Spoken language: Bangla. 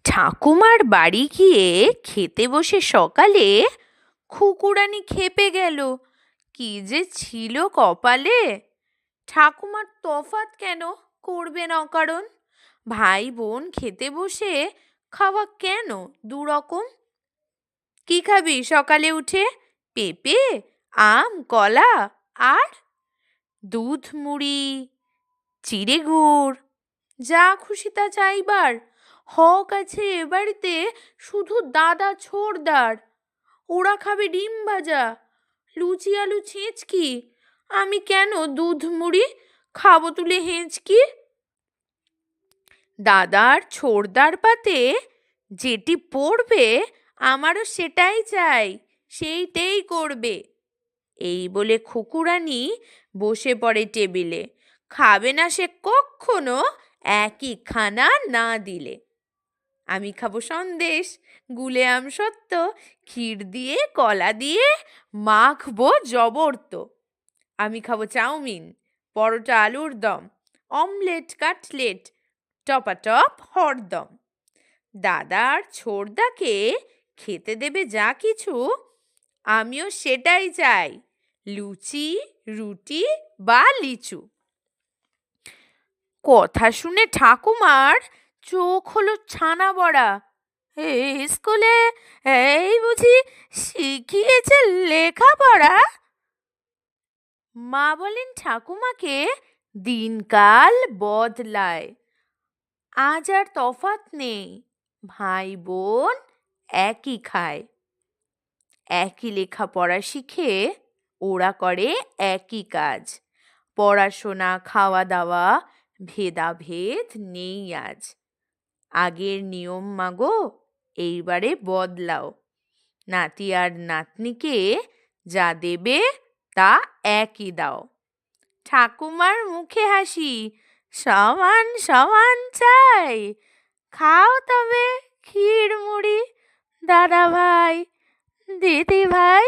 ঠাকুমার বাড়ি গিয়ে খেতে বসে সকালে খুকুরানি ক্ষেপে গেল। কি যে ছিল কপালে! ঠাকুমার তফাৎ কেন করবেন অকারণ? ভাই বোন খেতে বসে খাওয়া কেন দুরকম? কি খাবি সকালে উঠে? পেঁপে, আম, কলা আর দুধ, মুড়ি, চিড়ে গুড়, যা খুশি তা চাইবার। হক আছে এ বাড়িতে শুধু দাদা ছোড়দার। ওরা খাবে ডিম ভাজা, লুচি আলু ছেঁচকি, আমি কেন দুধ মুড়ি খাবো তুলে হেঁচকি। দাদার ছোড়দার পাতে যেটি পড়বে আমারও সেটাই চাই, সেইটেই করবে। এই বলে খুকুরানি বসে পড়ে টেবিলে। খাবে না সে কখনো একই খানা না দিলে। আমি খাবো সন্দেশ, গুলে আম সত্য, ক্ষীর দিয়ে কলা দিয়ে মাখবো জবরত। আমি খাবো চাউমিন, পরোটা আলুর দম, অমলেট কাটলেট, টপাটপ হরদম। দাদার ছোড়দাকে খেতে দেবে যা কিছু, আমিও সেটাই চাই, লুচি, রুটি বা লিচু। কথা শুনে ঠাকুমার চোখ হলো ছানা বড়া। স্কুলে এই বুঝি শিখিয়েছে লেখাপড়া? মা বলেন ঠাকুমাকে দিনকাল বদলায়, আজ আর তফাৎ নেই, ভাই বোন একই খায়। একই লেখাপড়া শিখে ওরা করে একই কাজ। পড়াশোনা খাওয়া দাওয়া ভেদাভেদ নেই আজ। আগের নিয়ম মাগো এইবারে বদলাও, নাতি আর নাতনিকে যা দেবে তা একই দাও। ঠাকুমার মুখে হাসি, সমান সমান চাই, খাও তবে ক্ষীর মুড়ি দাদা ভাই দিদি ভাই।